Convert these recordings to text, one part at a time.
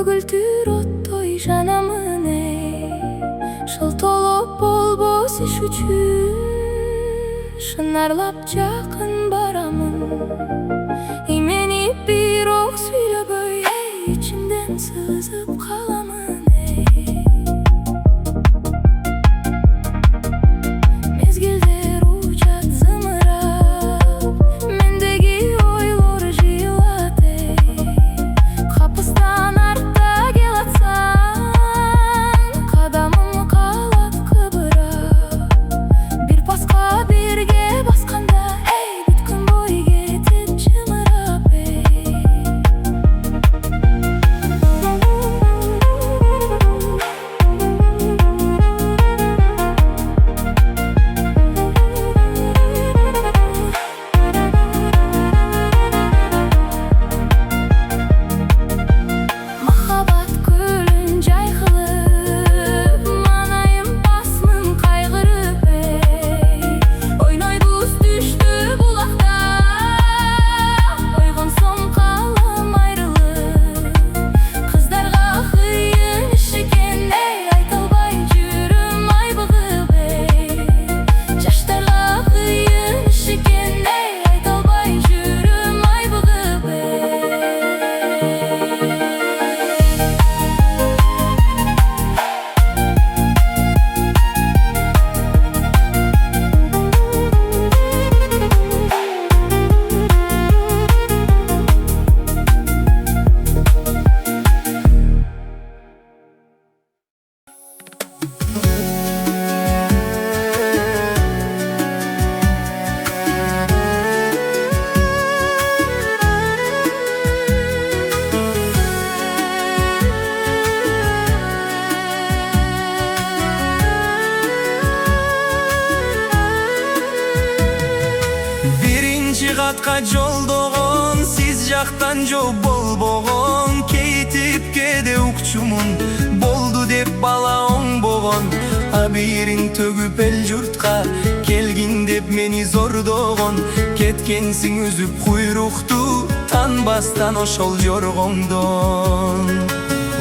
көгілтір оттой жанамын шылтолып болбос іш үшін шынарлап жақын барамын именип бирок сүйлөбөй ичимден сызып каламын мезгилдер учат зымырап мендеги ойлор жыйылат капыстан артта келатсаң кадамым калат кыбырап бир паска бирге басканда бүткүн бой кетет чымырап махаббат көлүн жайкылып манайым басмын кайгырып ойнойбуз түштү булакта ойгонсом калам айрылып кыздарга кыйын иш экен айта албай жүрүм айбыгып жаштарга кыйын иш экен айта албай жүрүм айбыгып Биринчи катка жолдогон сиз жактан жооп болбогон кейтип кээде укчумун болду деп бала оңбогон абийириң төгүп эл журтка келгин деп мени зордогон кеткенсиң үзүп куйрукту танбастан ошол жоргоңдон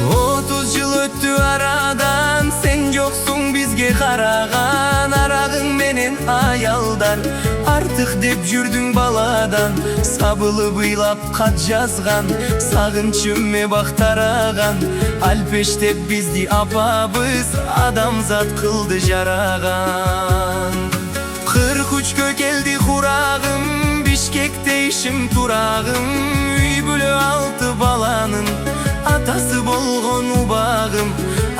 30 жыл өттү арадан сен жоксуң бизге караган арагың менен аялдар артык деп жүрдүң баладан сабылы ыйлап кат жазган сагынчым эбак тараган алпештеп бизди апабыз адамзат кылды жараган 43-кө келди курагым Бишкекте ишим турагым үй бүлө 6 баланын атасы болгон убагым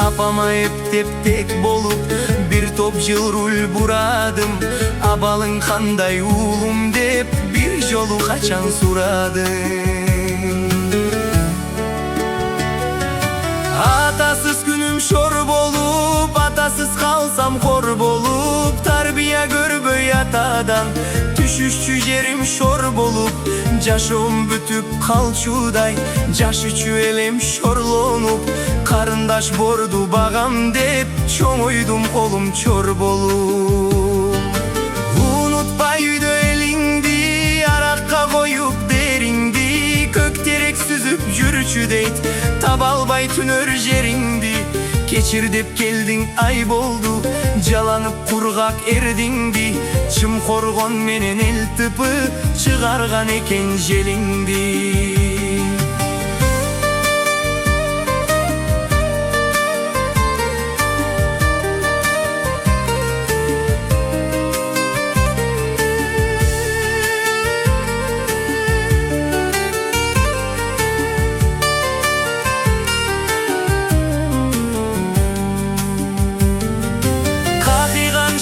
апама эптеп тек болуп бир топ жыл руль бурадым абалың кандай уулум деп бир жолу качан сурадым атасыз күнүм шор болуп атасыз калсам хор болуп тарбия көрбөй атадан түшүшчү жерим шор болуп жашоом бүтүп калчудай жаш үчү элем шорлонуп карындаш борду багам деп чоңойдум колум чор болуп унутпа үйдө элиңди аракка коюп дериңди көк терек сүзүп жүрчү дейт таба албай түнөр жериңди кечир деп келдиң ай болду жаланып кургак эрдиңди чым коргон менен эл тыпы чыгарган экен желиңди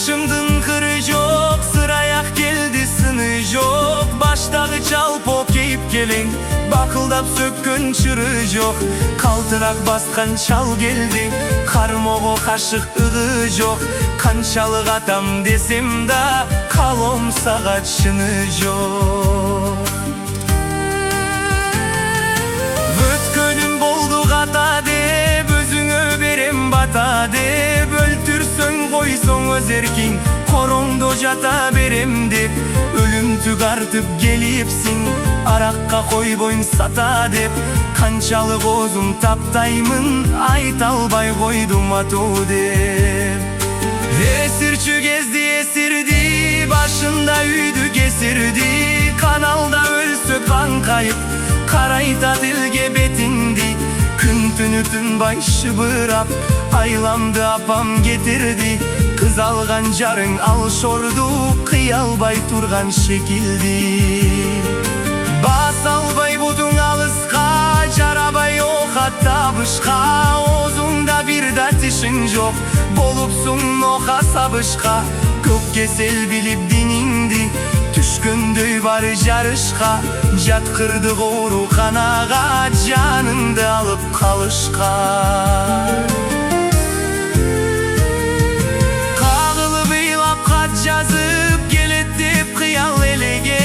Шымдын кыры жок, сыраяк келди сыны жок Баштагы жалпо кейип келең, бакылдап сөккөн чыры жок Калтырак баскан чал келди, кармого кашык ыгы жок Канчалык атам десем да, калом сагат шыны жок Өткөнүм болду ката деп, өзүңө берем бата деп Өлтүрсөң койсоң өз эркиң, короңдо жата берем деп Өлүмтү картып келипсиң, аракка койбойм сата деп Kançalık ozum taptayımın ayta albay koydum atu dep. Esirçü gezdi esirdi, başında üydü kesirdi. Kanalda ölsü kan kayıp, karayta tilge betindi. Gün tünü tün başı bırap, aylandı apam getirdi. Kız algan jarın al şordu, kıyalbay turgan şekildi. Bas albay budun alısqa, jarabay o hatta bışqa. Ozunda bir dert işin yok, bolupsun oha sabışqa. Köp kesel bilip dinindi, düşkündüy var jarışqa. Jat kırdı qoru kanağa, canındı alıp kalışqa. Kağılı bıylap kat yazıp gelet dep kıyal elegen.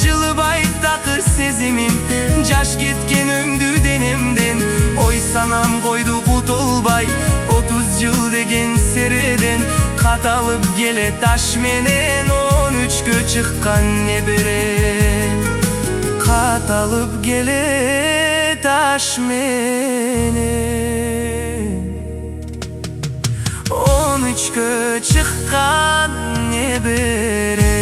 Жылы bay takır sezimim, jaş ketken öңdü denemden. Oy sanam koydu kutulbay, 30 yıl degen sereden. Kat alıp gele taş menen, 13'kö çıkkan nebere. Kat alıp gele taş menen, 13'kö çıkkan nebere.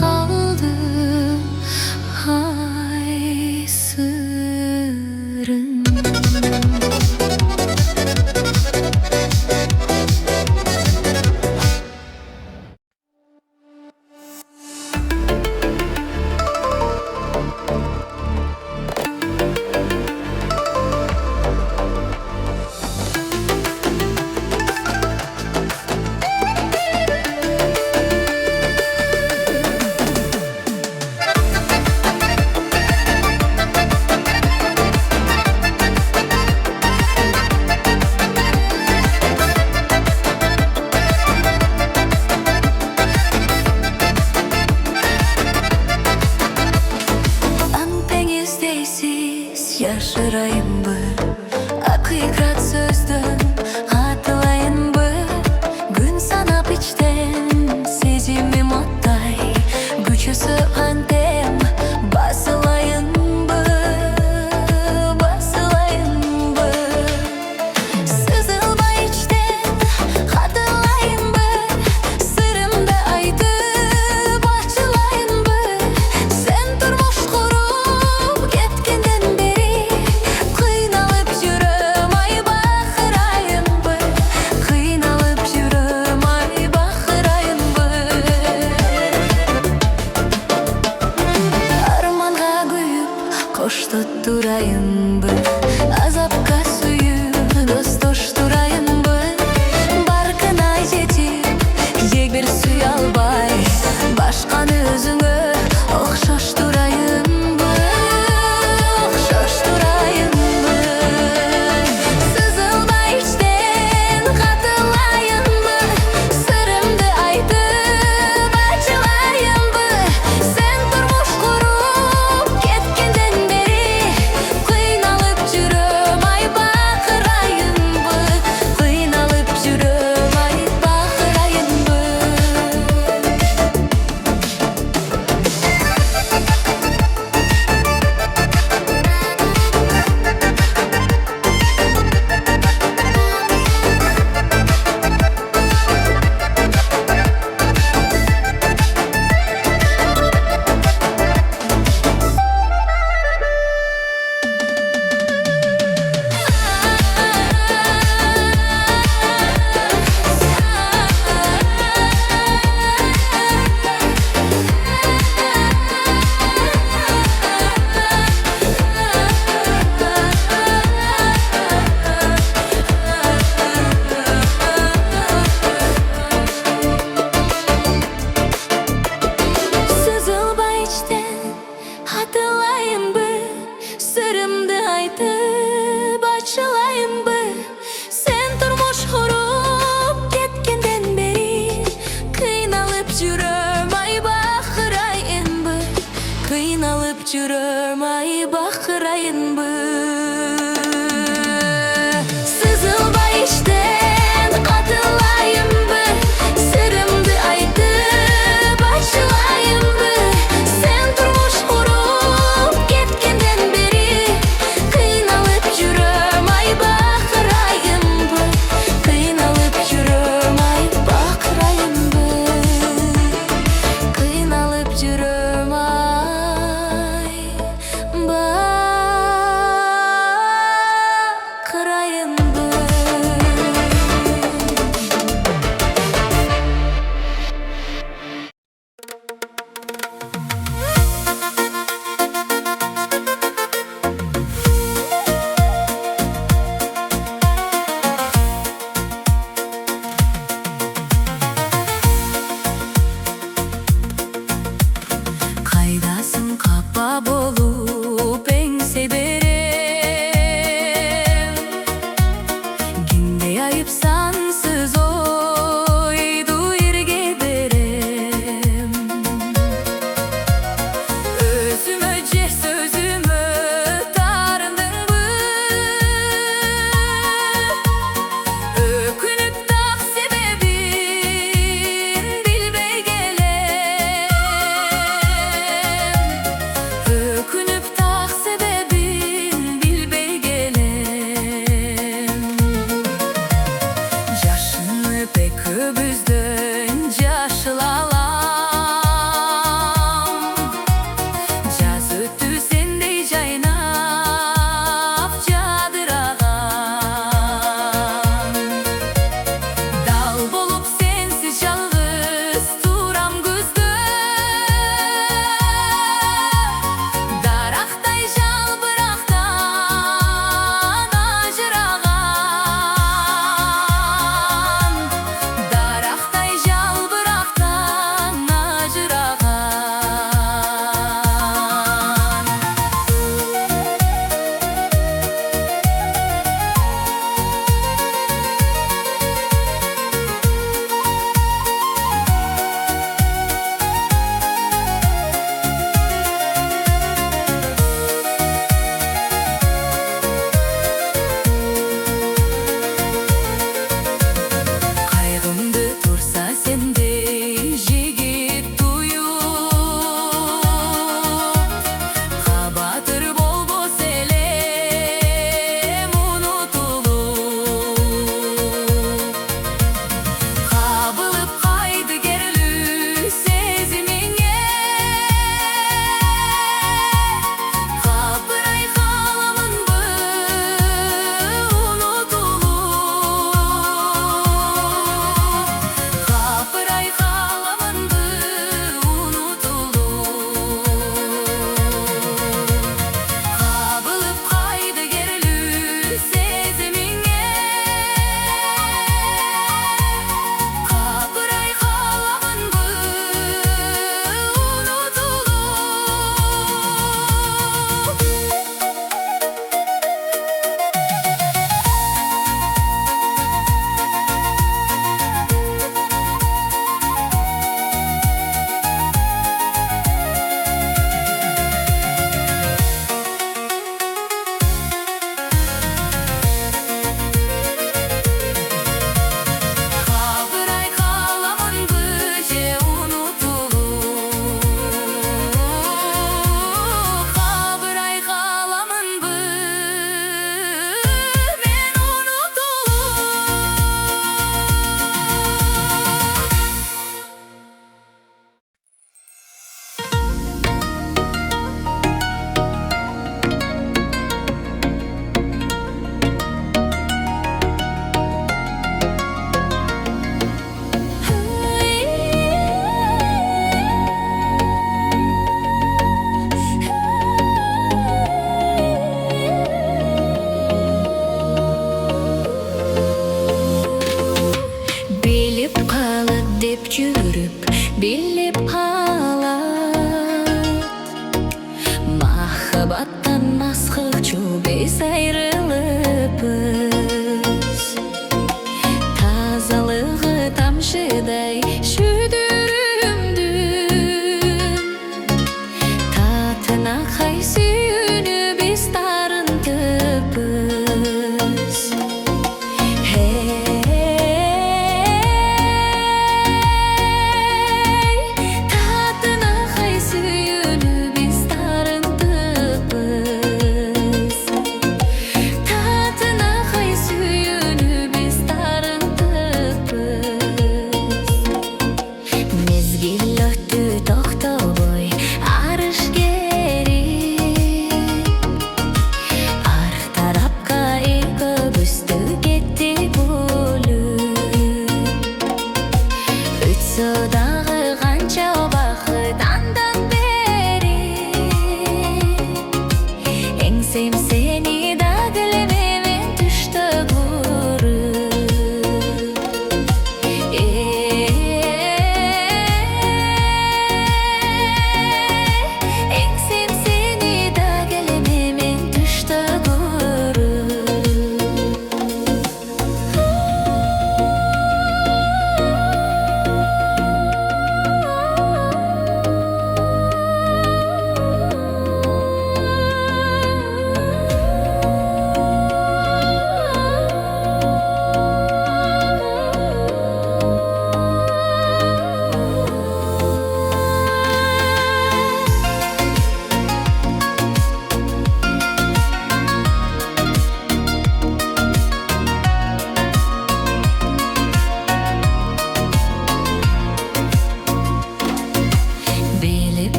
Kaldı Şaşırayınбы Hakikat sözdün Hatılayınбы Gün sanap içten Sezimim otтай Güçüsü hantem Basılayınбы Basılayınбы Sızılma içten Hatılayınбы Sırımda aytıp açılayınбы Sen turmuş kurup Ketkenden beri Kıynalıp жүрüm ay bakırayınбы Kıynalıp жүрüm ay bakırayınбы Armanға kүйіп Қош тұттырайынбы Азапқа сүйіп Дос тоштырайынбы Барқына жетіп Ек бір сүй албай Башқаны өзіңе Оқшаштырайынбы Оқшаштырайынбы Сызылма içten Қатылайынбы Сырымды айтып Açılayынбы Sen turmuş kurup Ketkenden beri Kıynalıp жүрüm ay bakırayınбы Kıynalıp жүрüm ay bakırayınбы Sızılma içten Hatılayınбы Sırımdı aytıp Açılayınбы Sen turmuş kurup Ketkenden beri Kıynalıp жүрüm ay bakırayınбы Kıynalıp жүрüm ay bakırayınбы Sızılma içten Hatılayınбы Sırımdı aytıp Açılayınбы Sen turmuş kurup Ketkenden beri Kıynalıp жүрüm ay bakırayınбы Kıynalıp жүрüm ay bakırayınбы Kıynalıp жүрüm ay bakırayınбы Қайдасың қапа болып